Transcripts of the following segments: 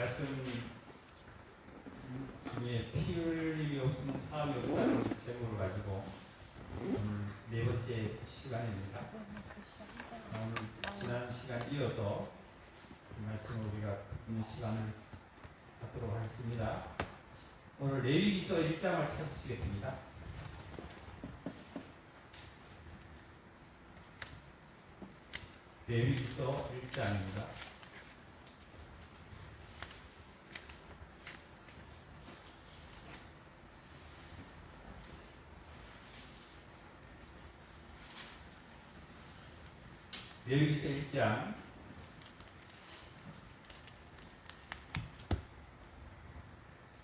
말씀 중에 피 흘림이 없으면 사함이 없다는 제목을 가지고 오늘 네 번째 시간입니다. 오늘 지난 시간 이어서 이 말씀을 우리가 듣는 시간을 갖도록 하겠습니다. 오늘 레위기서 1장을 찾으시겠습니다. 레위기서 1장입니다. 레위기서 1장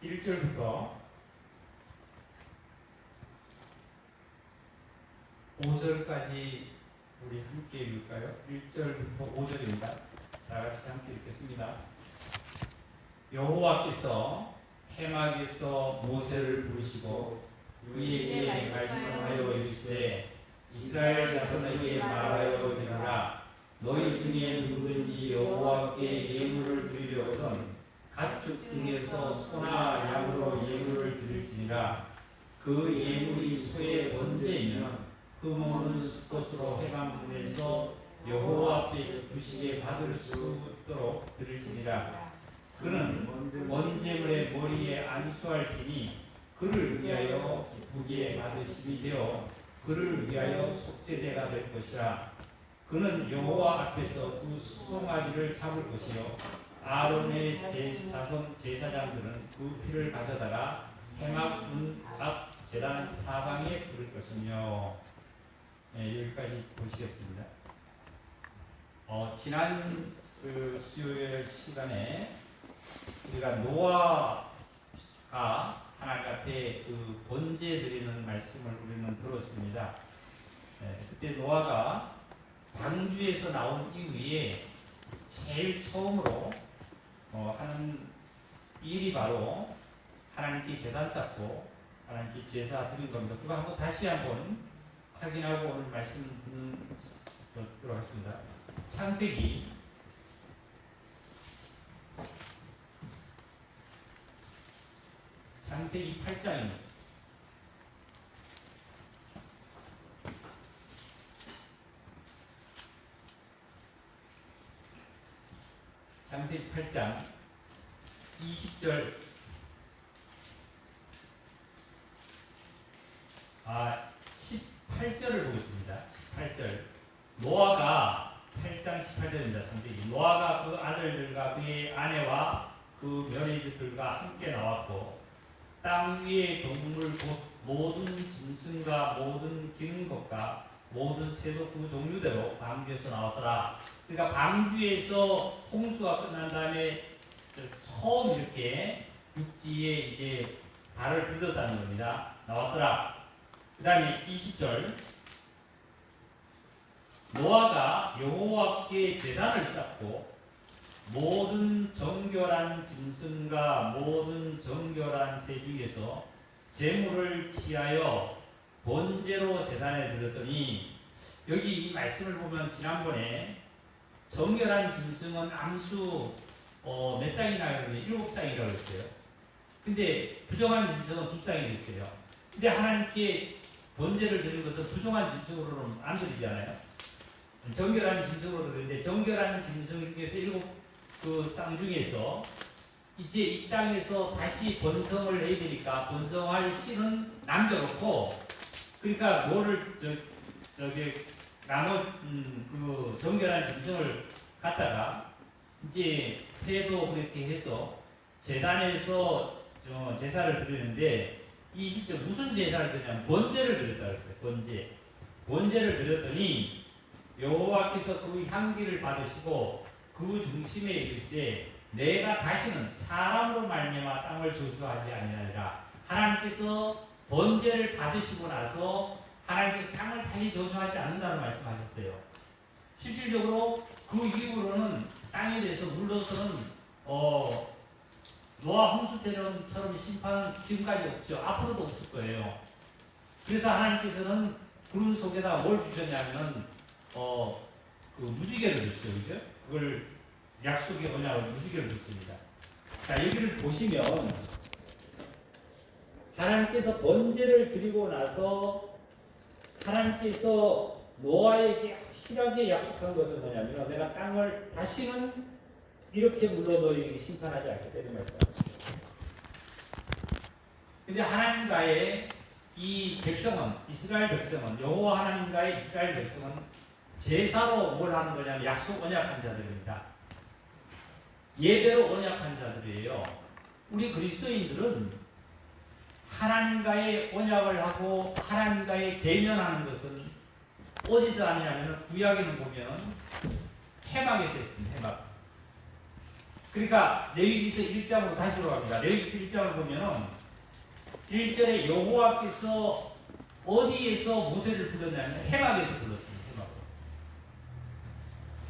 1절부터 5절까지 우리 함께 읽을까요? 1절부터 5절입니다. 다 같이 함께 읽겠습니다. 여호와께서 해막에서 모세를 부르시고 그에게 말씀하여 이르시되 이스라엘 자손에게 말하여 이르라. 너희 중에 누구든지 여호와께 예물을 드리려거든 가축 중에서 소나 양으로 예물을 드릴지니라. 그 예물이 소의 번제이면 흠없는 수컷으로 해방문에서 여호와 앞에 기쁘시게 받을 수 있도록 드릴지니라. 그는 번제물의 머리에 안수할지니 그를 위하여 기쁘게 받으심이 되어 그를 위하여 속죄제가 될 것이라. 그는 여호와 앞에서 그 수송아지를 잡을 것이요 아론의 자손 제사장들은 그 피를 가져다가 해막 문 앞 제단 사방에 뿌릴 것이며. 여기까지 보시겠습니다. 지난 수요일 시간에 우리가 노아가 하나님 앞에 그 번제 드리는 말씀을 우리는 들었습니다. 그때 노아가 방주에서 나온 이후에 제일 처음으로 하는 일이 바로 하나님께 제단 쌓고 하나님께 제사 드린 겁니다. 그거 한번 다시 한번 확인하고 오늘 말씀 듣도록 하겠습니다. 창세기 8장입니다. 창세기 8장 20절 18절을 보고 있습니다. 18절 노아가 8장 18절입니다. 창세기 노아가 그 아들들과 그의 아내와 그 며느리들과 함께 나왔고 땅 위의 동물 곧 모든 짐승과 모든 기는 것과 모든 새도 그 종류대로 방주에서 나왔더라. 그러니까 방주에서 홍수가 끝난 다음에 처음 이렇게 육지에 이제 발을 디뎠다는 겁니다. 나왔더라. 그 다음에 20절 노아가 여호와께 제단을 쌓고 모든 정결한 짐승과 모든 정결한 새 중에서 제물을 취하여 번제로 제단에 드렸더니, 여기 이 말씀을 보면 지난번에 정결한 짐승은 암수 몇 쌍이나 그러면 7쌍이라고 했어요. 근데 부정한 짐승은 2쌍이 됐어요. 근데 하나님께 번제를 드리는 것은 부정한 짐승으로는 안 드리잖아요. 정결한 짐승으로 드리는데 정결한 짐승 중에서 7쌍 중에서 이제 이 땅에서 다시 번성을 해야 되니까 번성할 씨는 남겨놓고, 그러니까 뭐를 그 정결한 짐승을 갖다가 이제 새도 그렇게 해서 제단에서 제사를 드리는데, 20절 무슨 제사를 드리냐면 번제를 드렸다 그랬어요. 번제를 드렸더니 여호와께서 그 향기를 받으시고 그 중심에 이르시되 내가 다시는 사람으로 말미암아 땅을 저주하지 아니하리라. 하나님께서 번제를 받으시고 나서 하나님께서 땅을 다시 저주하지 않는다는 말씀하셨어요. 실질적으로 그 이후로는 땅에 대해서 물러서는 노아 홍수 때처럼 심판 지금까지 없죠. 앞으로도 없을 거예요. 그래서 하나님께서는 구름 속에다 뭘 주셨냐면은 그 무지개를 줬죠, 그죠? 그걸 약속의 언약을 무지개를 줬습니다. 자, 여기를 보시면 하나님께서 번제를 드리고 나서 하나님께서 노아에게 확실하게 약속한 것은 뭐냐면 내가 땅을 다시는 이렇게 물러 너희에게 심판하지 않겠다는 말입니다. 근데 하나님과의 이 백성은, 이스라엘 백성은, 여호와 하나님과의 이스라엘 백성은 제사로 뭘 하는 거냐면 약속 언약한 자들입니다. 예배로 언약한 자들이에요. 우리 그리스도인들은 하나님과의 언약을 하고 하나님과의 대면하는 것은 어디서 하냐면 구약에는 보면 회막에서 했습니다. 회막. 그러니까 레위기서 1장으로 다시 돌아갑니다. 레위기서 1장을 보면은 1절에 여호와께서 어디에서 모세를 불렀냐면 회막에서 불렀습니다.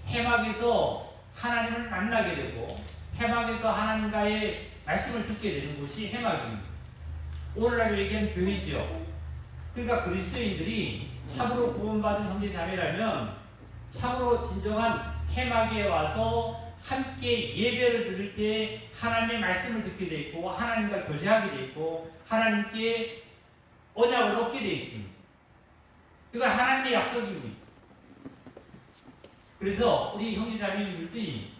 회막에서 하나님을 만나게 되고 회막에서 하나님과의 말씀을 듣게 되는 곳이 회막입니다. 오늘날 얘기한 교회지요. 그러니까 그리스도인들이 참으로 구원받은 형제 자매라면 참으로 진정한 회막에 와서 함께 예배를 드릴 때 하나님의 말씀을 듣게 돼 있고 하나님과 교제하게 돼 있고 하나님께 언약을 얻게 돼 있습니다. 이건 하나님의 약속입니다. 그래서 우리 형제 자매님들이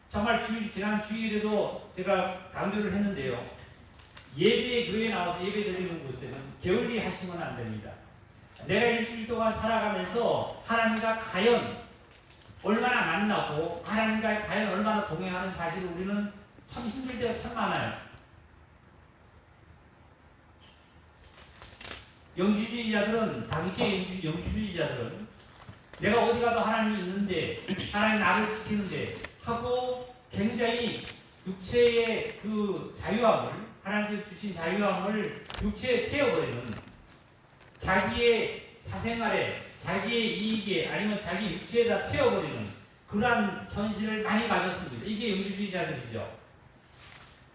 정말 지난 주일에도 제가 강조를 했는데요. 예배 교회에 나와서 예배 드리는 곳에는 게을리 하시면 안 됩니다. 내가 일주일 동안 살아가면서 하나님과 과연 얼마나 만나고 하나님과 과연 얼마나 동행하는 사실을 우리는 참 힘들 때가 참 많아요. 영주주의자들은, 당시의 영주주의자들은 내가 어디 가도 하나님이 있는데 하나님 나를 지키는데 하고 굉장히 육체의 그 자유함을, 하나님께서 주신 자유함을 육체에 채워버리는, 자기의 사생활에 자기의 이익에 아니면 자기 육체에다 채워버리는 그러한 현실을 많이 가졌습니다. 이게 영주주의자들이죠.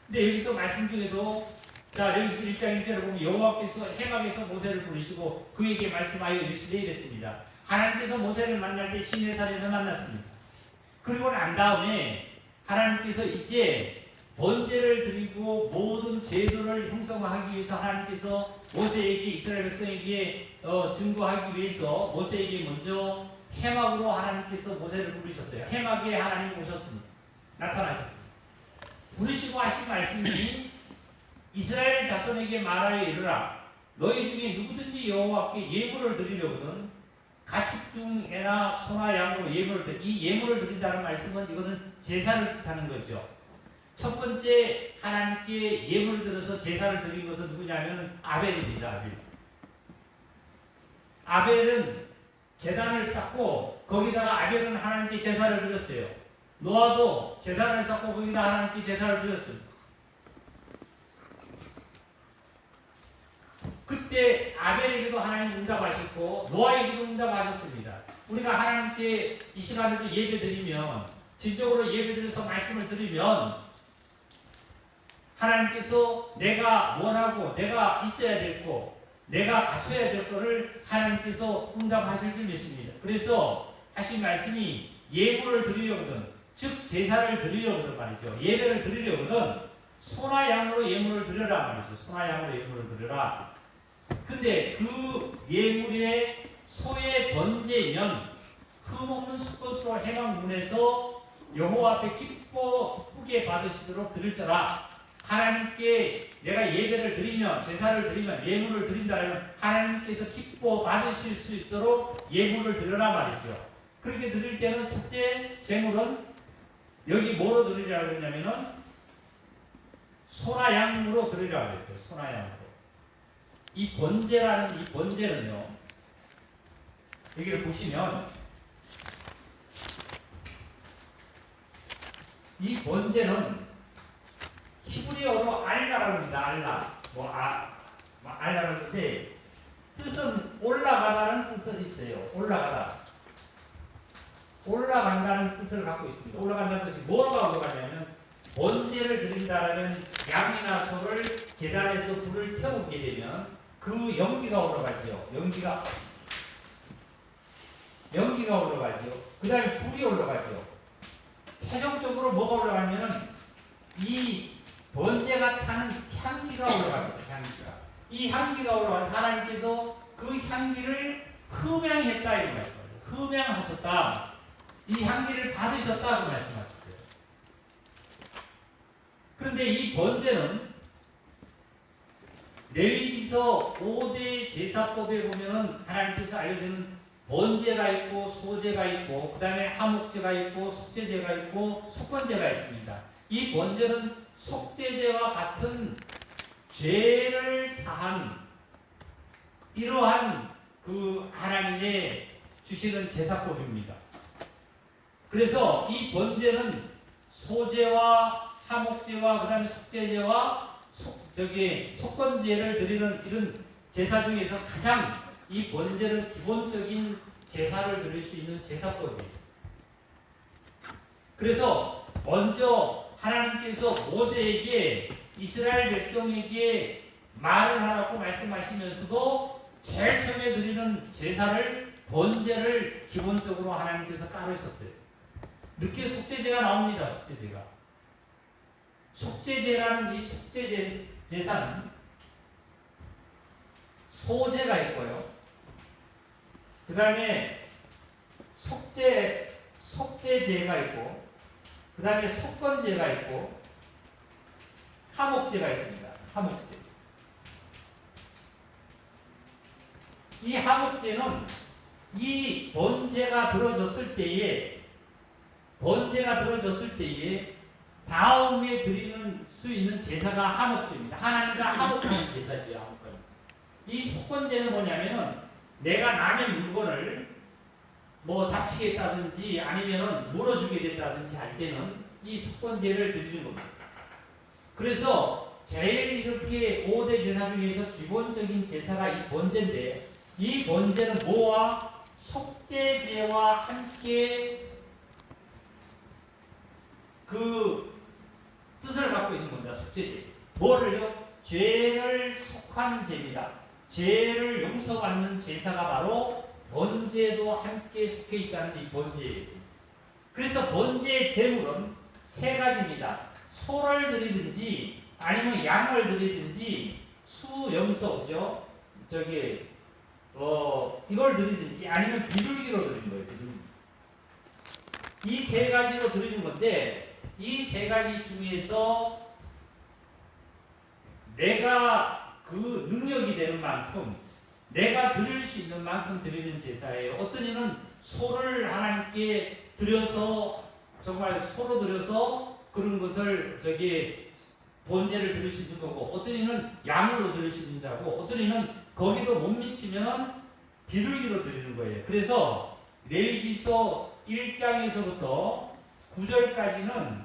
근데 여기서 말씀 중에도 자 여기서 1장 1절을 보면 여호와께서 회막에서 모세를 부르시고 그에게 말씀하여 이르시되 이랬습니다. 하나님께서 모세를 만날 때 시내산에서 만났습니다. 그리고 난 다음에 하나님께서 이제 번제를 드리고 모든 제도를 형성하기 위해서 하나님께서 모세에게 이스라엘 백성에게 증거하기 위해서 모세에게 먼저 회막으로 하나님께서 모세를 부르셨어요. 회막에 하나님이 오셨습니다. 나타나셨습니다. 부르시고 하신 말씀이 이스라엘 자손에게 말하여 이르라. 너희 중에 누구든지 여호와께 예물을 드리려거든 가축 중에나 소나 양으로 예물을 드리. 이 예물을 드린다는 말씀은 이거는 제사를 뜻하는 거죠. 첫 번째 하나님께 예물을 들어서 제사를 드린 것은 누구냐면 아벨입니다. 아벨. 아벨은 제단을 쌓고 거기다가 아벨은 하나님께 제사를 드렸어요. 노아도 제단을 쌓고 거기다 하나님께 제사를 드렸습니다. 그때 아벨에게도 하나님 응답하셨고 노아에게도 응답하셨습니다. 우리가 하나님께 이 시간에도 예배 드리면, 진정으로 예배 드려서 말씀을 드리면 하나님께서 내가 원하고 내가 있어야 될 거, 내가 갖춰야 될 거를 하나님께서 응답하실 줄 믿습니다. 그래서 하신 말씀이 예물을 드리려거든, 즉 제사를 드리려거든 말이죠. 예배를 드리려거든 소나 양으로 예물을 드려라 말이죠. 소나 양으로 예물을 드려라. 근데 그 예물의 소의 번제면 흠없는 수컷으로 회막문에서 여호와 앞에 기쁘게 받으시도록 드릴지라. 하나님께 내가 예배를 드리면, 제사를 드리면, 예물을 드린다면 하나님께서 기뻐 받으실 수 있도록 예물을 드려라 말이죠. 그렇게 드릴 때는 첫째 제물은 여기 뭐로 드리라고 했냐면은 소나 양으로 드리라고 했어요. 소나 양으로. 이 번제라는 이 번제는요, 여기를 보시면 이 번제는 히브리어로 알라라고 합니다. 알라. 알라라고 하는데 뜻은 올라가다는 뜻은 있어요. 올라가다. 올라간다는 뜻을 갖고 있습니다. 올라간다는 뜻이 뭐가 올라가냐면 번제를 드린다라는 양이나 소를 제단에서 불을 태우게 되면 그 연기가 올라가죠. 연기가 올라가죠. 그 다음에 불이 올라가죠. 최종적으로 뭐가 올라가냐면 이 이 향기가 올라와서 하나님께서 그 향기를 흠양했다 이런 말씀이에요. 흠양하셨다. 이 향기를 받으셨다고 말씀하셨어요. 그런데 이 번제는 레위기서 5대 제사법에 보면은 하나님께서 알려주는 번제가 있고 소제가 있고 그 다음에 하목제가 있고 속죄제가 있고 속건제가 있습니다. 이 번제는 속죄제와 같은 죄를 사한 이러한 그 하나님의 주시는 제사법입니다. 그래서 이 번제는 소제와 하목제와 그 다음에 속죄제와 속건제를 드리는 이런 제사 중에서 가장 이 번제는 기본적인 제사를 드릴 수 있는 제사법이에요. 그래서 먼저 하나님께서 모세에게 이스라엘 백성에게 말을 하라고 말씀하시면서도 제일 처음에 드리는 제사를 번제를 기본적으로 하나님께서 따르셨어요. 늦게 속죄제가 나옵니다. 속죄제가. 속죄제라는 이 제사는 소제가 있고요. 그 다음에 속죄제가 있고, 그 다음에 속건제가 있고, 하목제가 있습니다. 하목제. 이 하목제는 이 번제가 들어졌을 때에 다음에 드리는 수 있는 제사가 하목제입니다. 하나님과 하목하는 제사지요. 하목하는. 이 속건제는 뭐냐면은 내가 남의 물건을 뭐 다치게 했다든지 아니면은 물어주게 됐다든지 할 때는 이 속건제를 드리는 겁니다. 그래서 제일 이렇게 5대 제사 중에서 기본적인 제사가 이 번제인데 이 번제는 뭐와 속죄제와 함께 그 뜻을 갖고 있는 겁니다. 속죄제. 뭐를요? 죄를 속하는 제입니다. 죄를 용서받는 제사가 바로 번제도 함께 속해 있다는 이 번제예요. 그래서 번제의 제물은 세 가지입니다. 소를 드리든지 아니면 양을 드리든지 수염소죠. 이걸 드리든지 아니면 비둘기로 드리는 거예요. 이 세 가지로 드리는 건데 이 세 가지 중에서 내가 그 능력이 되는 만큼 내가 드릴 수 있는 만큼 드리는 제사예요. 어떤 이는 소를 하나님께 드려서 정말 소로 드려서 그런 것을 번제를 드릴 수 있는 거고 어떤 이는 양으로 드릴 수 있는 자고 어떤 이는 거기도 못 미치면 비둘기로 드리는 거예요. 그래서 레위기서 1장에서부터 9절까지는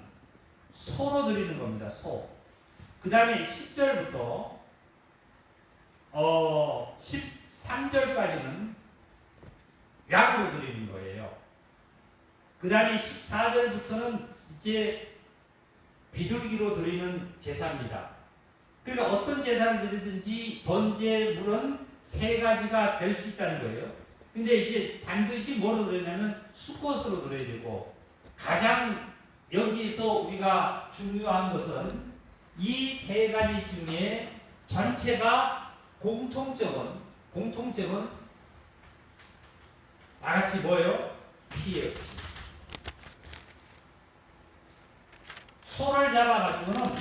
소로 드리는 겁니다. 소. 그 다음에 10절부터 13절까지는 양으로 드리는 거예요. 그 다음에 14절부터는 이제 비둘기로 드리는 제사입니다. 그러니까 어떤 제사를 드리든지 번제물은 세 가지가 될 수 있다는 거예요. 근데 이제 반드시 뭐로 드리냐면 수컷으로 드려야 되고 가장 여기서 우리가 중요한 것은 이 세 가지 중에 전체가 공통점은 다 같이 뭐예요? 피예요. 소를 잡아가지고는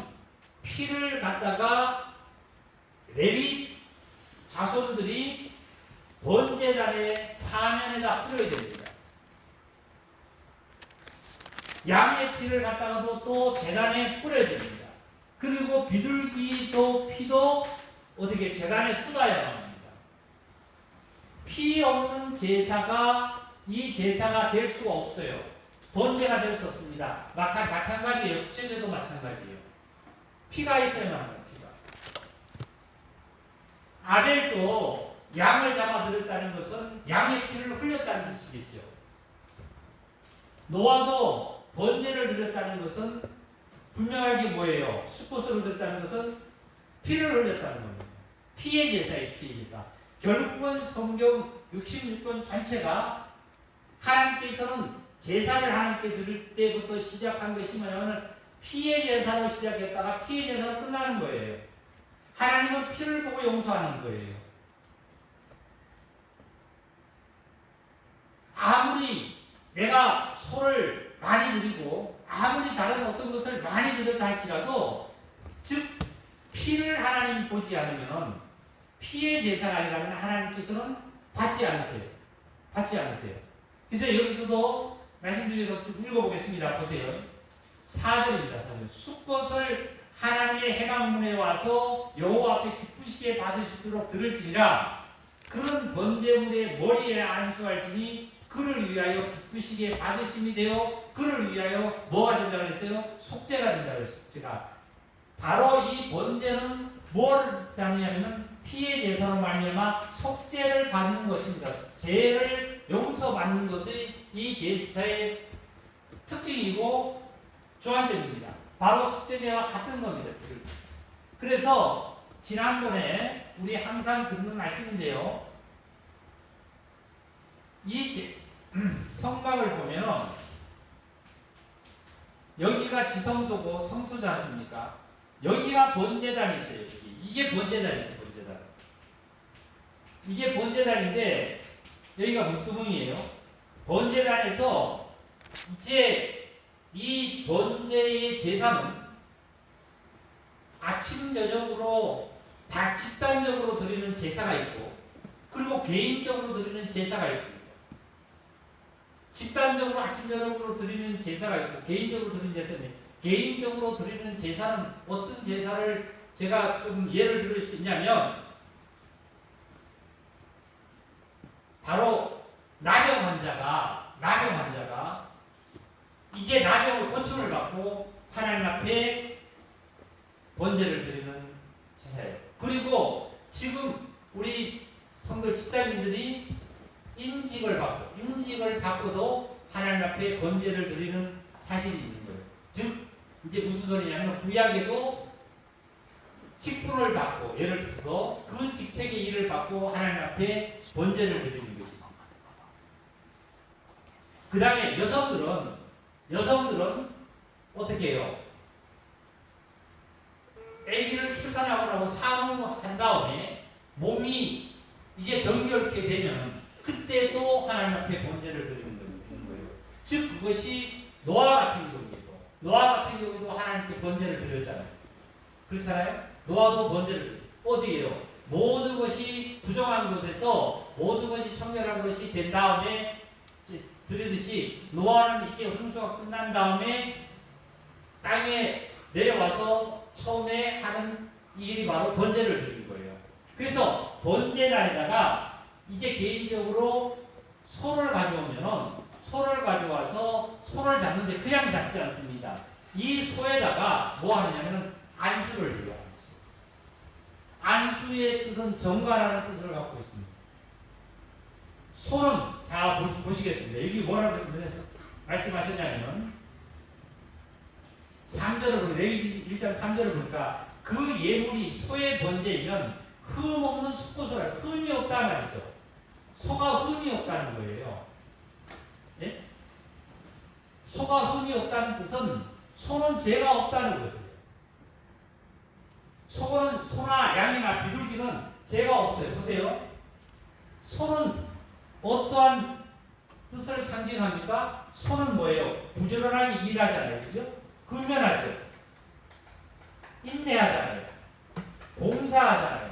피를 갖다가 레위 자손들이 번제단의 사면에다 뿌려야 됩니다. 양의 피를 갖다가도 또 제단에 뿌려야 됩니다. 그리고 비둘기도 피도 어떻게 제단에 쏟아야 합니다. 피 없는 제사가 이 제사가 될 수가 없어요. 번제가 될 수 없습니다. 마찬가지예요. 속죄제도 마찬가지예요. 피가 있어야만 합니다. 피가. 아벨도 양을 잡아들였다는 것은 양의 피를 흘렸다는 뜻이겠죠. 노아도 번제를 드렸다는 것은 분명하게 뭐예요? 수꽃으로 드렸다는 것은 피를 흘렸다는 겁니다. 피의 제사예요. 피의 제사. 결국은 성경 66권 전체가 하나님께서는 제사를 하나님께 드릴 때부터 시작한 것이 뭐냐면 피의 제사로 시작했다가 피의 제사로 끝나는 거예요. 하나님은 피를 보고 용서하는 거예요. 아무리 내가 소를 많이 드리고 아무리 다른 어떤 것을 많이 드렸다 할지라도 즉 피를 하나님 보지 않으면 피의 제사가 아니라면 하나님께서는 받지 않으세요. 받지 않으세요. 그래서 여기서도 말씀 중에서 좀 읽어보겠습니다. 보세요. 4절입니다. 4절. 숫것을 하나님의 해방문에 와서 여호와 앞에 기쁘시게 받으실수록 들을지니라. 그런 번제물의 머리에 안수할지니 그를 위하여 기쁘시게 받으심이 되어 그를 위하여 뭐가 된다고 했어요? 속죄가 된다고 했어요. 속죄가. 바로 이 번제는 뭘 의미하냐면 피의 제사로 말미암아 속죄를 받는 것입니다. 죄를 용서받는 것이 이 제사의 특징이고 주안점입니다. 바로 속죄제와 같은 겁니다. 그래서 지난번에 우리 항상 듣는 말씀인데요. 이 성막을 보면 여기가 지성소고 성소지 않습니까? 여기가 번제단이 있어요. 이게 번제단이죠. 번제단. 이게 번제단인데 여기가 문두멍이에요. 번제단에서 이제 이 번제의 제사는 아침 저녁으로 다 집단적으로 드리는 제사가 있고 그리고 개인적으로 드리는 제사가 있습니다. 집단적으로 아침 저녁으로 드리는 제사가 있고 개인적으로 드리는 제사는 개인적으로 드리는 제사는 어떤 제사를 제가 좀 예를 들을 수 있냐면 바로 나병 환자가 이제 나병을 고침을 받고 하나님 앞에 번제를 드리는 제사예요. 그리고 지금 우리 성도 집사님들이 임직을 받고도 하나님 앞에 번제를 드리는 사실이 있는 거예요. 즉 이제 무슨 소리냐면 구약에도 직분을 받고 예를 들어서 그 직책의 일을 받고 하나님 앞에 번제를 드리는 것입니다. 그 다음에 여성들은 어떻게 해요? 아기를 출산하고 나고 산후한 다음에 몸이 이제 정결케 되면 그때도 하나님 앞에 번제를 드리는 거예요. 즉 그것이 노아 같은 경우에도 하나님께 번제를 드렸잖아요. 그렇잖아요? 노아도 번제를 드렸어요. 어디에요? 모든 것이 부정한 곳에서 모든 것이 청결한 것이 된 다음에 드리듯이 노아는 이제 홍수가 끝난 다음에 땅에 내려와서 처음에 하는 일이 바로 번제를 드리는 거예요. 그래서 번제단에다가 이제 개인적으로 소를 가져와서 소를 잡는데 그냥 잡지 않습니다. 이 소에다가 뭐 하느냐면 안수를 드려요. 안수의 뜻은 정관하는 뜻을 갖고 있습니다. 소는 자 보시겠습니다. 여기 뭐라고 말씀하셨냐면 3절을 보니까 레위기 1장 3절을 보니까 그 예물이 소의 번제이면 흠 없는 숫고소라 흠이 없다는 말이죠. 소가 흠이 없다는 거예요. 예? 소가 흠이 없다는 뜻은 소는 죄가 없다는 것이에요. 소나 양이나 비둘기는 죄가 없어요. 보세요. 소는 어떠한 뜻을 상징합니까? 소는 뭐예요? 부지런하게 일하잖아요. 그죠? 근면하죠. 인내하잖아요. 봉사하잖아요.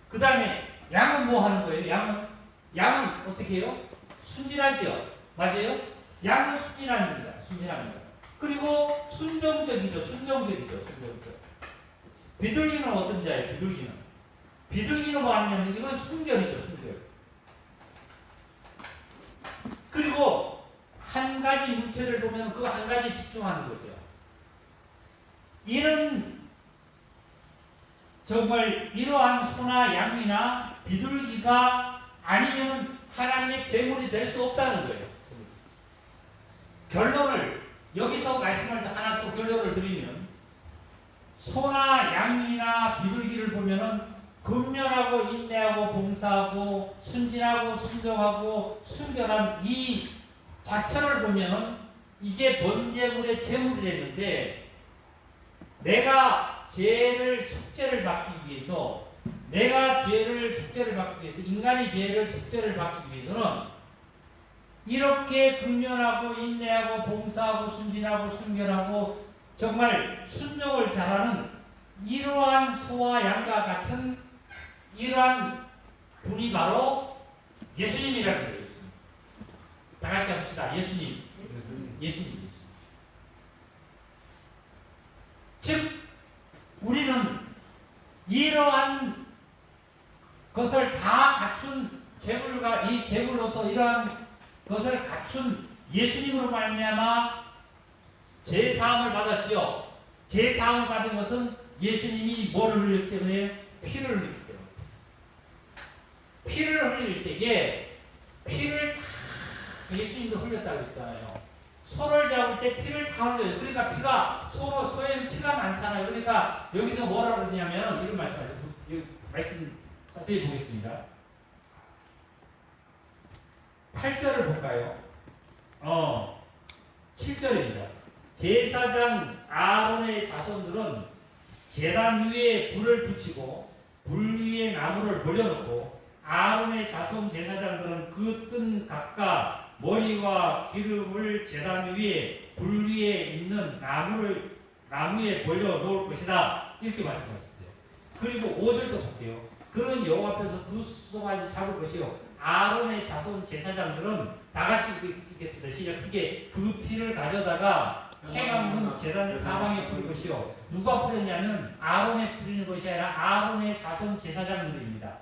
그 다음에 양은 뭐 하는 거예요? 양은 어떻게 해요? 순진하죠. 맞아요? 양은 순진합니다. 그리고 순정적이죠. 비둘기는 어떤 자예요? 비둘기는 뭐 하냐면 이건 순결이죠. 그리고 한 가지 물체를 보면 그 한 가지 집중하는 거죠. 이런 정말 이러한 소나 양이나 비둘기가 아니면 하나님의 제물이 될 수 없다는 거예요. 결론을 여기서 말씀을 하나 또 결론을 드리면 소나 양이나 비둘기를 보면은 근면하고 인내하고 봉사하고 순진하고 순정하고 순결한 이 자체를 보면은 이게 번제물의 제물이 됐는데 내가 숙제를 받기 위해서 인간이 죄를 숙제를 받기 위해서는 이렇게 근면하고 인내하고 봉사하고 순진하고 순결하고 정말 순종을 잘하는 이러한 소와 양과 같은 이러한 분이 바로 예수님이라는 거예요. 다 같이 합시다. 예수님. 즉 우리는 이러한 것을 다 갖춘 이 제물로서 이러한 것을 갖춘 예수님으로 말미암아 제사함을 받았지요. 제사함을 받은 것은 예수님이 뭐를 흘렸기 때문에 피를 흘렸기 때문에 피를 흘릴 때에 피를 다 예수님도 흘렸다고 했잖아요. 소를 잡을 때 피를 다 흘려요. 그러니까 피가 소에는 피가 많잖아요. 그러니까 여기서 뭐라고 그러냐면 이런 말씀하세요. 말씀 자세히 보겠습니다. 8절을 볼까요? 7절입니다. 제사장 아론의 자손들은 제단 위에 불을 붙이고 불 위에 나무를 벌려놓고 아론의 자손 제사장들은 그 뜬 각각 머리와 기름을 제단 위에 불 위에 있는 나무에 벌려 놓을 것이다. 이렇게 말씀하셨어요. 그리고 5절도 볼게요. 그런 여호와 앞에서 두 숫송아지 잡을 것이요. 아론의 자손 제사장들은 다 같이 읽겠습니다. 시작. 크게 그 피를 가져다가 행함문 제단 사방에 뿌릴 것이요. 누가 뿌렸냐면 아론에 뿌리는 것이 아니라 아론의 자손 제사장들입니다.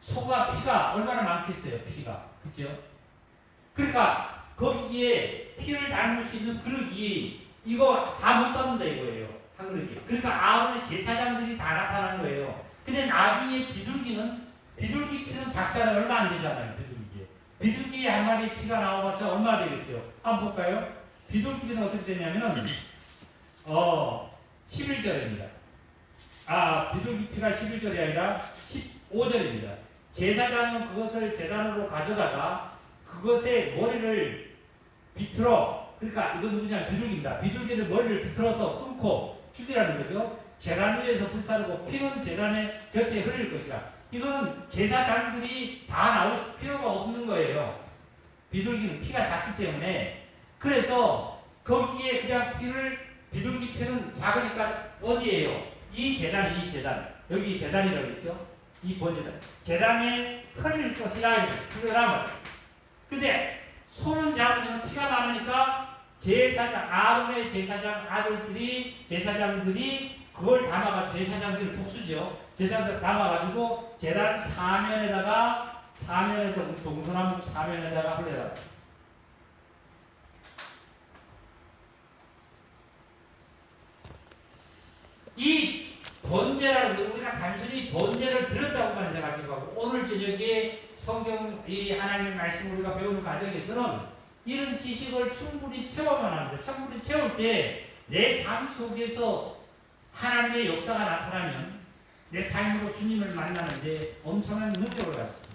소가 피가 얼마나 많겠어요. 피가. 그렇죠? 그러니까 거기에 피를 담을 수 있는 그릇이 이거 다 못 담는다 이거예요. 한 그릇이. 그러니까 아론의 제사장들이 다 나타난 거예요. 근데 나중에 비둘기 피는 작잖아요. 얼마 안 되잖아요. 비둘기 한 마리 피가 나와봤자 얼마 되겠어요? 한번 볼까요? 비둘기 피는 어떻게 되냐면은 11절입니다. 비둘기 피가 11절이 아니라 15절입니다. 제사장은 그것을 제단으로 가져다가 그것의 머리를 비틀어, 그러니까 이건 누구냐? 비둘기입니다. 비둘기를 머리를 비틀어서 끊고 죽이라는 거죠. 제단 위에서 불사르고 피는 제단의 곁에 흐릴 것이다. 이건 제사장들이 다 나올 필요가 없는 거예요. 비둘기는 피가 작기 때문에. 그래서 거기에 그냥 비둘기 피는 작으니까 어디예요? 이 제단. 여기 제단이라고 했죠? 이 본제단. 제단에 흐릴 것이라 그러면. 근데 손은 작으면 피가 많으니까 아론의 제사장들이 그걸 담아가지고, 제사장들 복수죠. 제사장들 담아가지고 제단 사면에다가 동서남 사면에다가 흘려라. 이 번제라는 거, 우리가 단순히 번제를 드렸다고만 생각하고 오늘 저녁에 성경 이 하나님의 말씀을 우리가 배우는 과정에서는 이런 지식을 충분히 채워만 합니다. 충분히 채울 때 내 삶 속에서 하나님의 역사가 나타나면 내 삶으로 주님을 만나는데 엄청난 능력을 가졌습니다.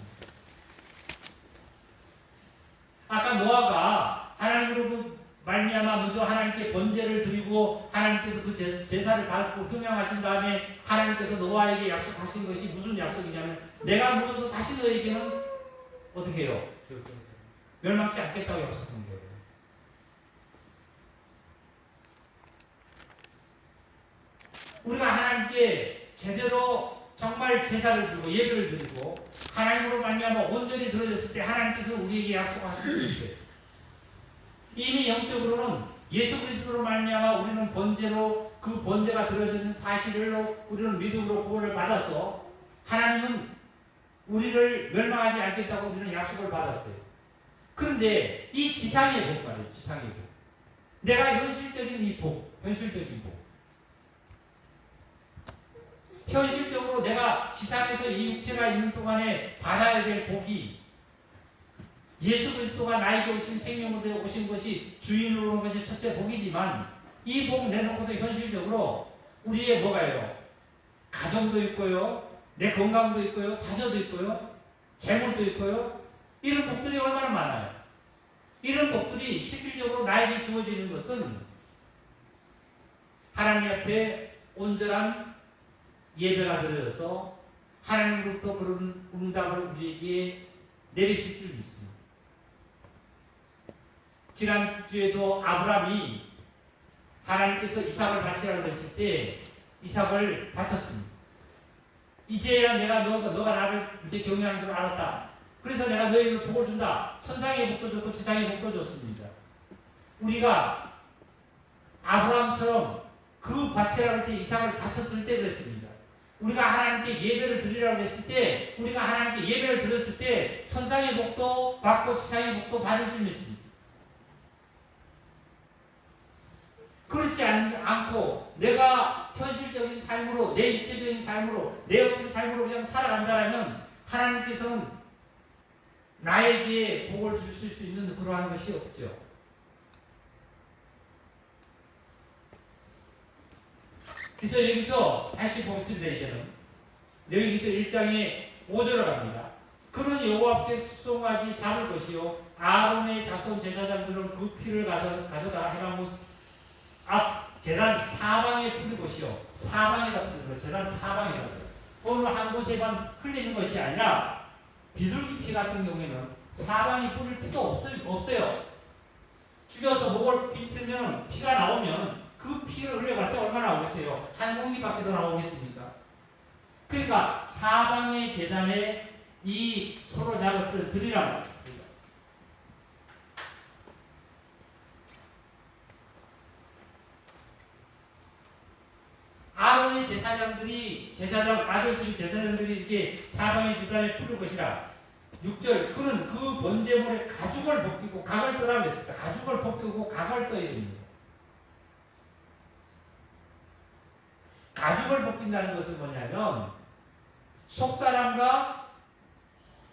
아까 노아가 하나님으로 말미암아 먼저 하나님께 번제를 드리고 하나님께서 그 제사를 받고 흠양하신 다음에 하나님께서 노아에게 약속하신 것이 무슨 약속이냐면 내가 물어서 다시 너에게는 어떻게 해요? 멸망치 않겠다고 약속한 거예요. 우리가 하나님께 제대로 정말 제사를 드리고 예배를 드리고 하나님으로 말미암아 온전히 드려졌을 때 하나님께서 우리에게 약속하신 거예요. 이미 영적으로는 예수 그리스도로 말미암아 우리는 번제로 그 번제가 드려지는 사실로 우리는 믿음으로 구원을 받아서 하나님은 우리를 멸망하지 않겠다고 우리는 약속을 받았어요. 그런데 이 지상의 복 말이에요. 지상의 복. 내가 현실적인 이 복, 현실적인 복. 현실적으로 내가 지상에서 이 육체가 있는 동안에 받아야 될 복이 예수 그리스도가 나에게 오신 생명으로 오신 것이 주인으로 온 것이 첫째 복이지만 이 복 내놓고도 현실적으로 우리의 뭐가요? 가정도 있고요. 내 건강도 있고요. 자녀도 있고요. 재물도 있고요. 이런 복들이 얼마나 많아요. 이런 복들이 실질적으로 나에게 주어지는 것은 하나님 앞에 온전한 예배가 드려져서 하나님으로부터 그런 응답을 우리에게 내리실 줄 믿습니다. 지난주에도 아브라함이 하나님께서 이삭을 바치라고 했을 때 이삭을 바쳤습니다. 이제야 내가 너가 나를 이제 경외하는 줄 알았다. 그래서 내가 너희를 복을 준다. 천상의 복도 줬고 지상의 복도 줬습니다. 우리가 아브라함처럼 그 바치라고 할 때 이삭을 바쳤을 때 그랬습니다. 우리가 하나님께 예배를 드리라고 했을 때, 우리가 하나님께 예배를 드렸을 때 천상의 복도 받고 지상의 복도 받을 줄 믿습니다. 그렇지 않고 내가 현실적인 삶으로, 내 육체적인 삶으로, 내 어떤 삶으로 그냥 살아간다면 하나님께서는 나에게 복을 주실 수 있는 그러한 것이 없죠. 그래서 여기서 다시 보겠습니다. 이제는 여기서 1장에 5절을 갑니다. 그는 여호와께 수송아지 잡을 것이요 아론의 자손 제사장들은 그 피를 가져다 해방무 앞 제단 사방에 뿌릴 것이요 사방에다 뿌릴 것 제단 사방에다 어느 한 곳에만 흘리는 것이 아니라 비둘기 피 같은 경우에는 사방에 뿌릴 필요 없어요. 죽여서 목을 비틀면 피가 나오면 그 피를 흘려봤자 얼마나 나오겠어요? 한 공기밖에 더 나오겠습니까? 그러니까 사방의 제단에 이 서로 잡았을 드리라고. 아론의 아들들이 제사장들이 이렇게 사방의 제단에 뿌릴 것이라. 6절 그는 그 번제물에 가죽을 벗기고 각을 떠라고 했습니다. 가죽을 벗기고 각을 떠야 됩니다. 가죽을 벗긴다는 것은 뭐냐면 속사람과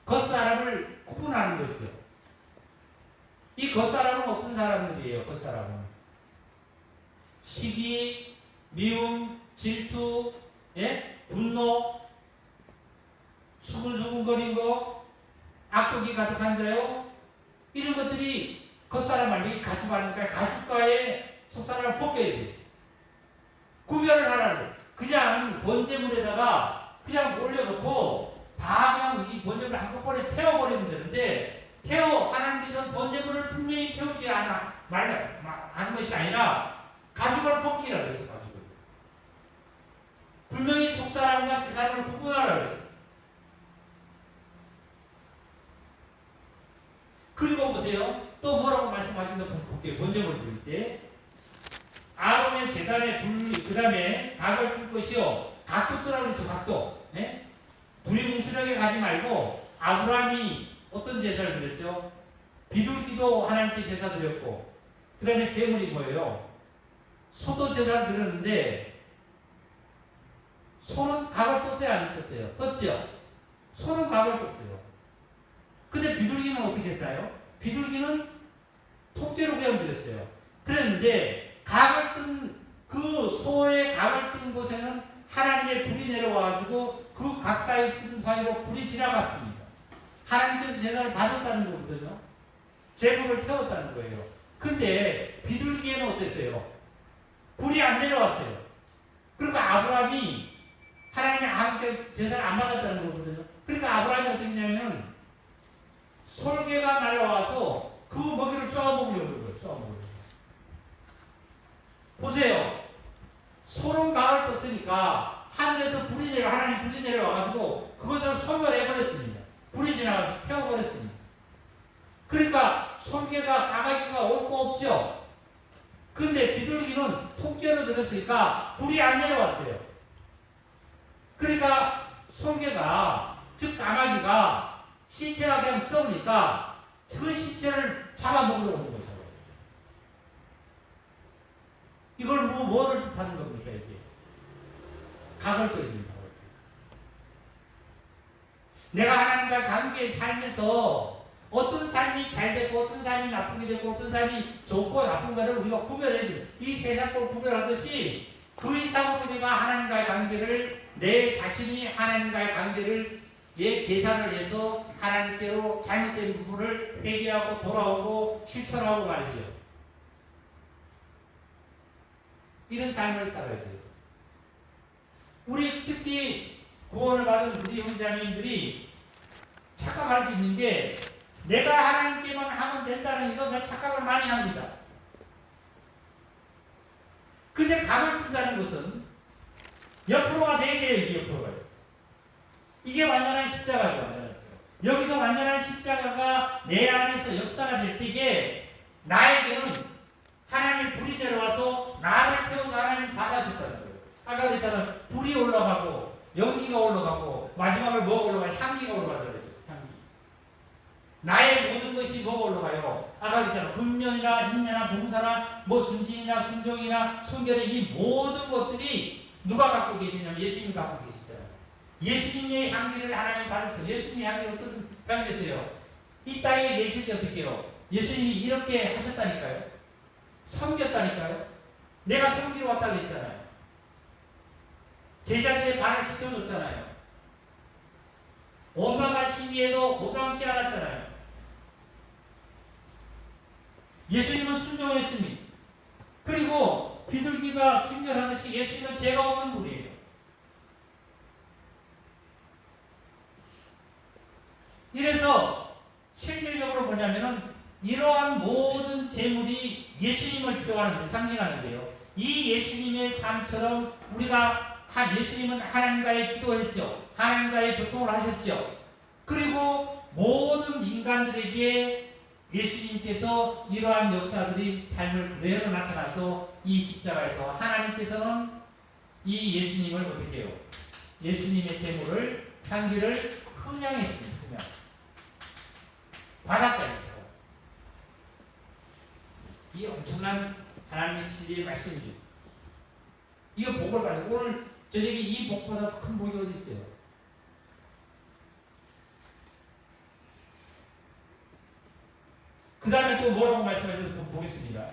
겉사람을 구분하는 거죠. 이 겉사람은 어떤 사람들이에요? 겉사람은 시기, 미움, 질투, 분노, 수근수근거린 거, 악독이 가득한 자요. 이런 것들이 겉사람 말고 가죽 아닙니까? 가죽과의 속사람을 벗겨야 돼요. 구별을 하라고. 그냥 번제물에다가 그냥 올려놓고 다 그냥 이 번제물을 한꺼번에 태워버리면 되는데 하나님께서는 번제물을 분명히 태우지 않은 것이 아니라 가죽을 벗기라고 했어요. 가죽을. 분명히 속사람과 새사람을 구분하라고 했어요. 그리고 보세요. 또 뭐라고 말씀하시는지 볼게요. 번제물 드릴 때 아론의 제단에 그 다음에 각을 뜰 것이요. 각도 뜨라고 그랬죠. 각도. 부리뭉실하게 가지 말고 아브라함이 어떤 제사를 드렸죠? 비둘기도 하나님께 제사 드렸고 그 다음에 제물이 뭐예요? 소도 제사를 드렸는데 소는 각을 떴어요? 안 떴어요? 떴죠? 소는 각을 떴어요. 근데 비둘기는 어떻게 했나요? 비둘기는 통째로 그냥 드렸어요. 그랬는데 각을 뜬 그 소의 각을 뜬 곳에는 하나님의 불이 내려와가지고 그 각 사이로 불이 지나갔습니다. 하나님께서 제사를 받았다는 거거든요. 제물을 태웠다는 거예요. 근데 비둘기에는 어땠어요? 불이 안 내려왔어요. 그러니까 아브라함이 하나님의 제사를 안 받았다는 거거든요. 그러니까 아브라함이 어떻게 했냐면 솔개가 날아와서 그 먹이를 쪼아먹으려고 그러는 거예요. 보세요. 소는 각을 떴으니까 하늘에서 하나님 불이 내려와가지고 그것을 소멸해버렸습니다. 불이 지나가서 태워버렸습니다. 그러니까 솔개가 까마귀가 올 거 없죠. 근데 비둘기는 통째로 들었으니까 불이 안 내려왔어요. 그러니까 솔개가 즉 까마귀가 시체가 그냥 썩으니까 그 시체를 잡아먹으려고 하는 거죠. 이걸 뭐를 뜻하는 겁니까, 이게? 각을 떠야 됩니다. 내가 하나님과 관계의 삶에서 어떤 삶이 잘 되고 어떤 삶이 나쁘게 되고 어떤 삶이 좋고 나쁜가를 우리가 구별해야 돼요. 이 세상 걸 구별하듯이 그 이상으로 우리가 하나님과의 관계를 내 자신이 하나님과의 관계를 계산을 해서 하나님께로 잘못된 부분을 회개하고 돌아오고 실천하고 말이죠. 이런 삶을 살아야 돼요. 우리 특히 구원을 받은 우리 형제자매님들이 착각할 수 있는 게 내가 하나님께만 하면 된다는 이것을 착각을 많이 합니다. 근데 각을 푼다는 것은 옆으로가 돼야 돼요. 이게 옆으로가요. 이게 완전한 십자가죠. 여기서 완전한 십자가가 내 안에서 역사가 될 때에 나에게는 하나님의 불이 내려와서 나를 태워서 하나님이 받아주셨다는 거예요. 아까 그랬잖아요. 불이 올라가고 연기가 올라가고 마지막을 뭐가 올라가요? 향기가 올라가더라고요. 향기. 나의 모든 것이 뭐가 올라가요? 아까 그랬잖아요. 근면이나 인내나 봉사나 뭐 순진이나 순종이나 순결의 이 모든 것들이 누가 갖고 계시냐면 예수님이 갖고 계시잖아요. 예수님의 향기를 하나님 받았어요. 예수님의 향기가 어떤 향기였어요? 이 땅에 계실 때 어떻게 해요? 예수님이 이렇게 하셨다니까요. 섬겼다니까요. 내가 섬기러 왔다 그랬잖아요. 제자들의 발을 씻겨줬잖아요. 원망과 시기에도 원망치 않았잖아요. 예수님은 순종했습니다. 그리고 비둘기가 순결하듯이 예수님은 죄가 없는 분이에요. 이래서 실질적으로 뭐냐면은 이러한 모든 재물이 예수님을 표하는 상징하는데요. 이 예수님의 삶처럼 우리가 예수님은 하나님과의 기도했죠. 하나님과의 교통을 하셨죠. 그리고 모든 인간들에게 예수님께서 이러한 역사들이 삶을 그대로 나타나서 이 십자가에서 하나님께서는 이 예수님을 어떻게 해요? 예수님의 재물을 향기를 흥량했습니다. 흥량. 받았다니까요. 이 엄청난 하나님의 진리의 말씀이죠. 이거 복을 받는 오늘 저녁에 이 복보다 더 큰 복이 어디 있어요? 그 다음에 또 뭐라고 말씀하셔서 보겠습니다.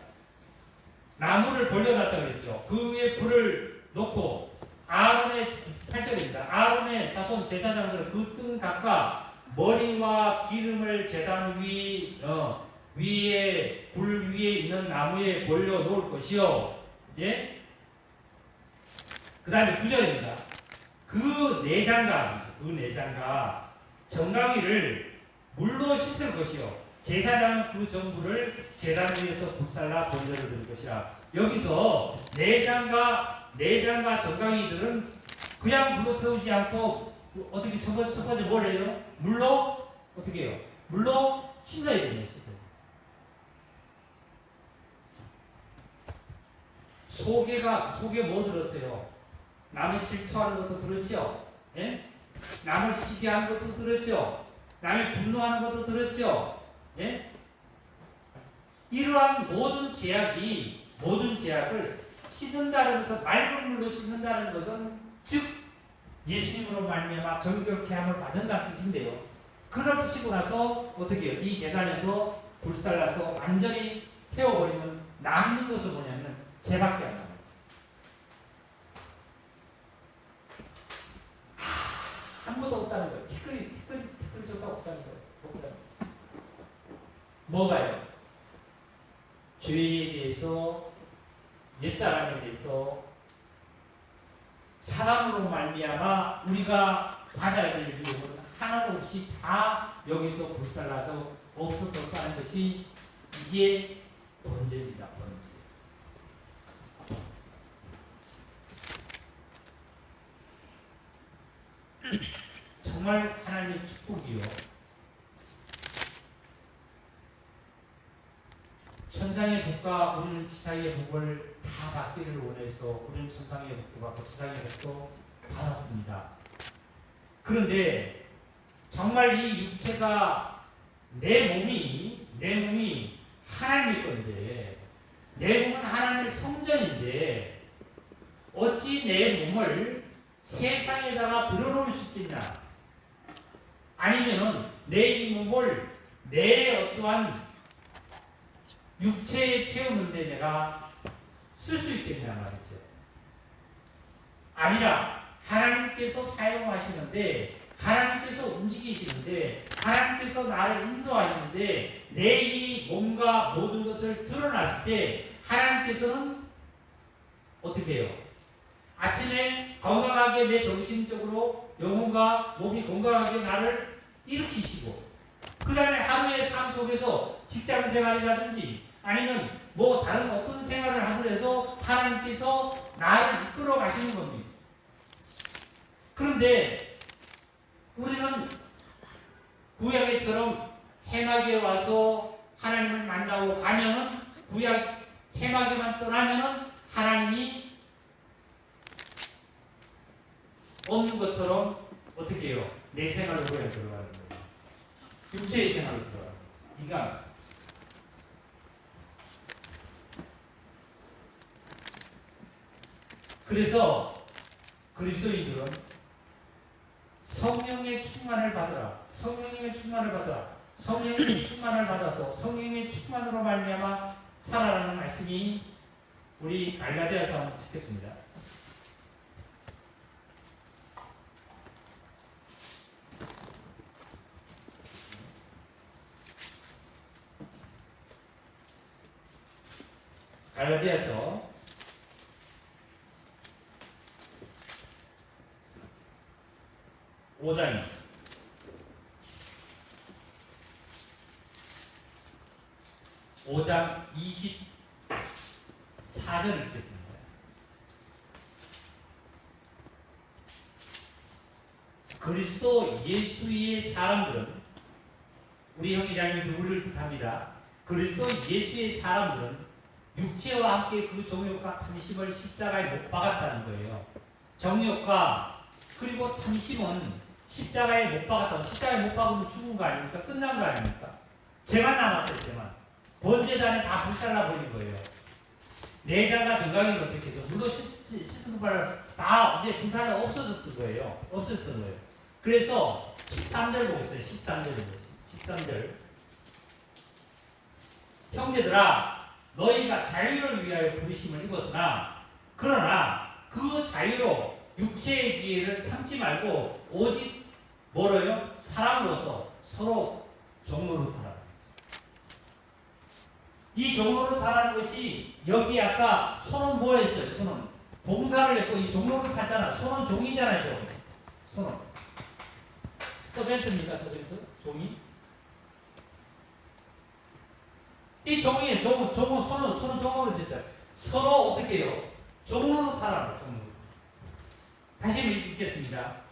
나무를 벌려놨다고 그랬죠. 그 위에 불을 놓고 아론의 8절입니다. 아론의 자손 제사장들은 그 등 각각 머리와 기름을 제단 위에 불 위에 있는 나무에 벌려 놓을 것이요. 예? 그 다음에 9절입니다. 그 내장과 정강이를 물로 씻을 것이요. 제사장은 그 전부를 제단 위에서 불살라 번제를 드릴 것이라. 여기서 내장과 정강이들은 그냥 물로 태우지 않고 어떻게 첫 번째 뭘 해요? 물로 어떻게 해요? 물로 씻어야 돼요. 속에 뭐 들었어요? 남의 질투하는 것도 들었죠? 예? 남을 시기하는 것도 들었죠? 남의 분노하는 것도 들었죠? 예? 이러한 모든 제약을 씻는다는 것은 맑은 물로 씻는다는 것은 즉 예수님으로 말미암아 정결케 함을 받는다는 뜻인데요. 그렇게 고 나서 어떻게 해요? 이 제단에서 불살라서 완전히 태워버리면 남는 것은 뭐냐면 죄밖에 안 남아요. 아무것도 없다는 거예요. 티끌조차 없다는 거예요. 뭐가요? 죄에 대해서, 옛사람에 대해서 사랑으로 말미암아 우리가 받아야 될 유혹은 하나도 없이 다 여기서 불살라져 없어졌다는 것이 이게 번제입니다. 번제. 정말 하나님의 축복이요. 천상의 복과 우리는 지상의 복을 다 받기를 원해서 우리는 천상의 복도 받고 지상의 복도 받았습니다. 그런데 정말 이 육체가 내 몸이 하나님의 건데 내 몸은 하나님의 성전인데 어찌 내 몸을 세상에다가 들어놓을 수 있겠냐? 아니면은 내 이 몸을 내 어떠한 육체에 채우는데 내가 쓸 수 있겠냐 말이죠. 아니라 하나님께서 사용하시는데 하나님께서 움직이시는데 하나님께서 나를 인도하시는데 내 이 몸과 모든 것을 드러났을 때 하나님께서는 어떻게 해요? 아침에 건강하게 내 정신적으로 영혼과 몸이 건강하게 나를 일으키시고 그 다음에 하루의 삶 속에서 직장 생활이라든지 아니면 뭐 다른 어떤 생활을 하더라도 하나님께서 나를 이끌어 가시는 겁니다. 그런데 우리는 구약에처럼 해막에 와서 하나님을 만나고 가면은 구약 해막에만 떠나면은 하나님이 없는 것처럼 어떻게 해요? 내 생활로 그냥 들어가는 거예요. 육체의 생활로 들어가는 거예요. 인간. 그래서 그리스도인들은 성령의 충만을 받으라. 성령의 충만을 받으라. 성령의 충만을 받아서 성령의 충만으로 말미암아 살아라는 말씀이 우리 갈라디아서 한번 찾겠습니다. 갈라디아서 5장입니다. 5장 24절 읽겠습니다. 그리스도 예수의 사람들은 우리 형제자매들 우리를 뜻합니다. 그리스도 예수의 사람들은 육체와 함께 그 정욕과 탐심을 십자가에 못 박았다는 거예요. 정욕과 그리고 탐심은 십자가에 못 박았다고. 십자가에 못 박으면 죽은 거 아닙니까? 끝난 거 아닙니까? 죄만 남았어요. 죄만. 번제단에 다 불살라 버린 거예요. 내장과 정강이는 어떻게 해서 물론 씻은 발을 다 이제 불살라 없어졌던 거예요. 없어졌던 거예요. 그래서 13절 보고 있어요. 13절. 형제들아, 너희가 자유를 위하여 부르심을 입었으나 그러나 그 자유로 육체의 기회를 삼지 말고 오직 뭐로요? 사랑으로서 서로 종로로 타라. 이 종로로 타라는 것이 여기 아까 손은 뭐였어요? 손은 동사를 했고 이 종로를 탔잖아. 손은 종이잖아요. 손은 서벤트입니까? 서벤트? 종이? 이 종이에요. 종은 손은 종으로 됐죠. 서로 어떻게 해요? 종로로 타라. 종로로. 다시 한번 읽겠습니다.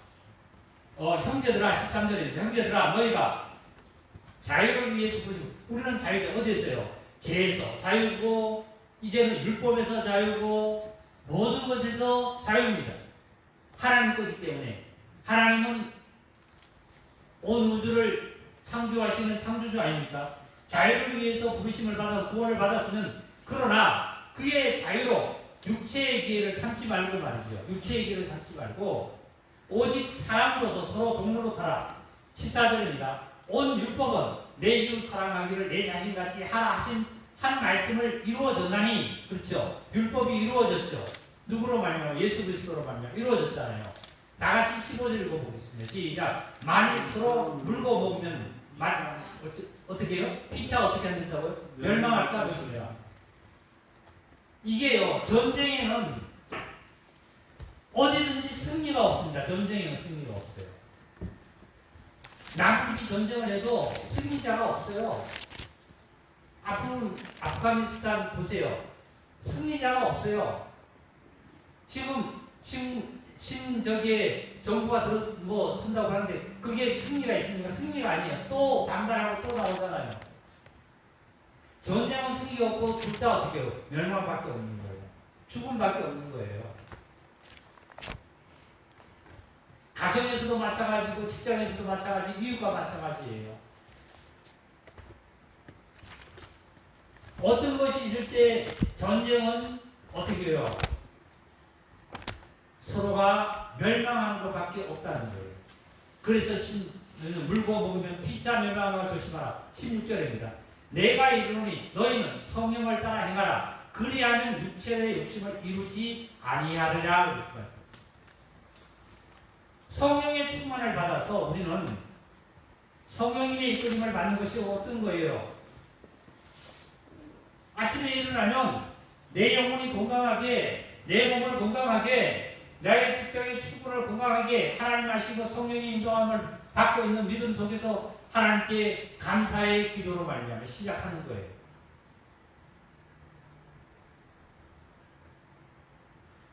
형제들아 13절입니다. 형제들아 너희가 자유를 위해서 부르시고 우리는 자유죠. 어디에서요? 죄에서 자유고 이제는 율법에서 자유고 모든 것에서 자유입니다. 하나님 거기 때문에 하나님은 온 우주를 창조하시는 창조주 아닙니까? 자유를 위해서 부르심을 받아 구원을 받았으면 그러나 그의 자유로 육체의 기회를 삼지 말고 말이죠. 육체의 기회를 삼지 말고 오직 사랑으로서 서로 종로로 타라. 14절입니다. 온 율법은 내 이웃 사랑하기를 내 자신같이 하라 하신 한 말씀을 이루어졌나니 그렇죠. 율법이 이루어졌죠. 누구로 말미암아? 예수 그리스도로 말미암아 이루어졌잖아요. 나같이 15절 읽어보겠습니다. 시작. 만일 서로 물고 먹으면 어떻게 해요? 피차 어떻게 한다고요? 멸망할까? 조심해라. 이게요. 전쟁에는 어디든지 승리가 없습니다. 전쟁에는 승리가 없어요. 남북이 전쟁을 해도 승리자가 없어요. 아프가니스탄 보세요. 승리자가 없어요. 지금 저기에 정부가 쓴다고 하는데 그게 승리가 있습니까? 승리가 아니에요. 또 반발하고 또 나오잖아요. 전쟁은 승리가 없고 둘 다 어떻게 해요? 멸망밖에 없는 거예요. 죽음밖에 없는 거예요. 가정에서도 마찬가지고 직장에서도 마찬가지, 이유가 마찬가지예요. 어떤 것이 있을 때 전쟁은 어떻게 해요? 서로가 멸망하는 것밖에 없다는 거예요. 그래서 물고 먹으면 피자 멸망을 조심하라. 16절입니다. 내가 이르노니 너희는 성령을 따라 행하라. 그리하면 육체의 욕심을 이루지 아니하리라. 그래서 말씀하셨습니다. 성령의 충만을 받아서 우리는 성령님의 이끌림을 받는 것이 어떤 거예요? 아침에 일어나면 내 영혼이 건강하게 내 몸을 건강하게, 나의 직장의 출근을 건강하게 하나님 하시고 성령의 인도함을 받고 있는 믿음 속에서 하나님께 감사의 기도로 말미암아 시작하는 거예요.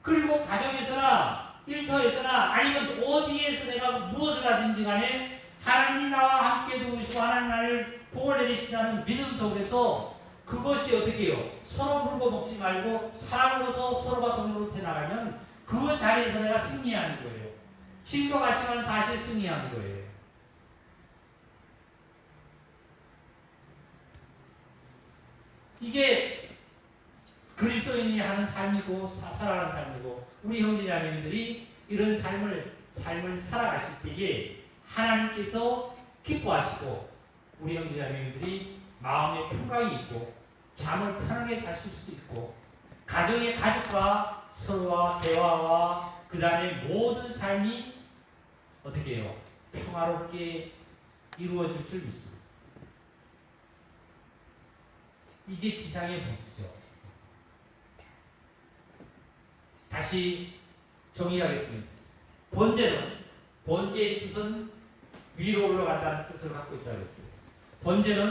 그리고 가정에서나 일터에서나 아니면 어디에서 내가 무엇을 하든지 간에 하나님이 나와 함께 도우시고 하나님 나를 복을 내리신다는 믿음 속에서 그것이 어떻게 해요? 서로 물고 먹지 말고 사랑으로서 서로가 정으로 태나가면 그 자리에서 내가 승리하는 거예요. 친구 같지만 사실 승리하는 거예요. 이게 그리스도인이 하는 삶이고 살아가는 삶이고 우리 형제자매님들이 이런 삶을 살아가실 때에 하나님께서 기뻐하시고 우리 형제자매님들이 마음에 평강이 있고 잠을 편하게 잘 수도 있고 가정의 가족과 서로와 대화와 그 다음에 모든 삶이 어떻게 해요? 평화롭게 이루어질 줄 믿습니다. 이게 지상의 본이죠. 다시 정의하겠습니다. 번제의 뜻은 위로 올라간다는 뜻을 갖고 있다고 했어요. 번제는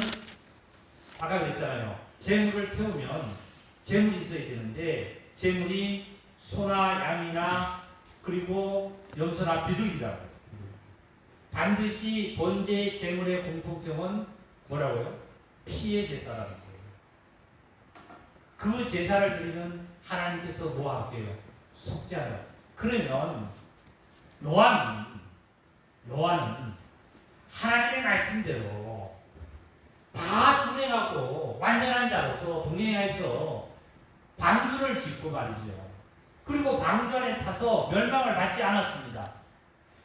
아까 그랬잖아요. 재물을 태우면 재물이 있어야 되는데 재물이 소나 양이나 그리고 염소나 비둘기다. 반드시 번제의 재물의 공통점은 뭐라고요? 피의 제사라는 거예요. 그 제사를 드리면 하나님께서 뭐 할게요? 속죄하라. 그러면 노아는 하나님의 말씀대로 다 준행하고 완전한 자로서 동행해서 방주를 짓고 말이죠. 그리고 방주 안에 타서 멸망을 받지 않았습니다.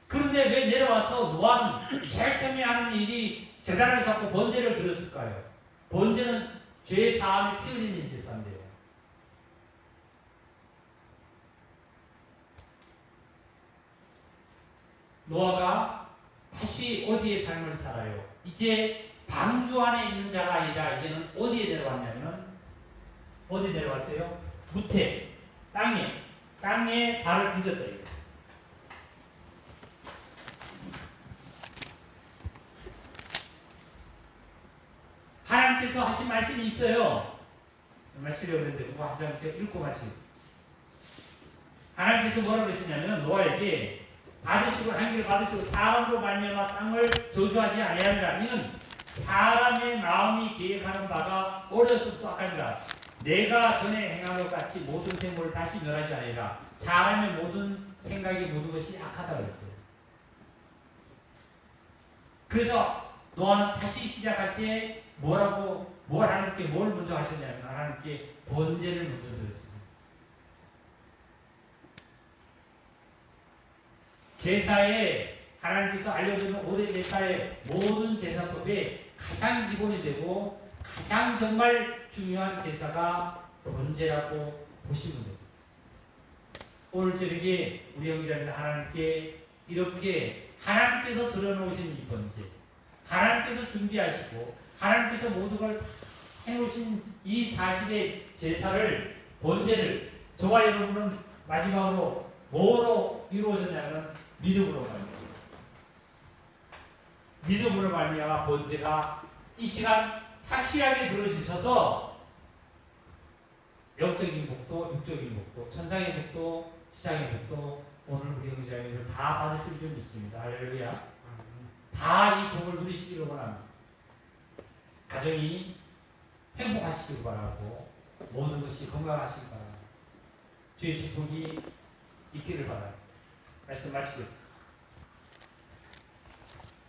그런데 왜 내려와서 노아는 제일 처음에 하는 일이 제단을 쌓고 번제를 드렸을까요? 번제는 죄 사함에 피 흘리는 제사인데요. 노아가 다시 어디에 삶을 살아요? 이제 방주 안에 있는 자가 아니라 이제는 어디에 내려왔냐면 어디 내려왔어요? 무태 땅에 발을 뒤졌더래요. 하나님께서 하신 말씀이 있어요. 마치려고 했는데 누가 한 장 읽고 마치겠습니다. 하나님께서 뭐라고 그러시냐면 노아에게 받으시고 한기를 받으시고 사람으로 말미암아 땅을 저주하지 아니하리라. 이는 사람의 마음이 계획하는 바가 어려서부터 악합니다. 내가 전에 행한 것 같이 모든 생물을 다시 멸하지 아니라 사람의 모든 생각이 모든 것이 악하다고 했어요. 그래서 노아는 다시 시작할 때 하나님께 뭘 먼저 하셨냐면 하나님께 번제를 먼저 드렸습니다. 제사에 하나님께서 알려주는 5대 제사의 모든 제사법에 가장 기본이 되고 가장 정말 중요한 제사가 번제라고 보시면 됩니다. 오늘 저녁에 우리 형제자매들 하나님께 이렇게 하나님께서 들어놓으신 이 번제, 하나님께서 준비하시고 하나님께서 모든 걸 해놓으신 이 사실의 제사를 번제를 저와 여러분은 마지막으로 뭐로 이루어졌냐면 믿음으로 말미암아 번제가 이 시간 확실하게 들어주셔서 영적인 복도, 육적인 복도, 천상의 복도, 지상의 복도 오늘 우리 형제자매들 다 받으실 줄 믿습니다. 할렐루야. 다 이 복을 누리시기를 원합니다. 가정이 행복하시길 바라고 모든 것이 건강하시길 바랍니다. 주의 축복이 있기를 바랍니다. 말씀 마치겠습니다.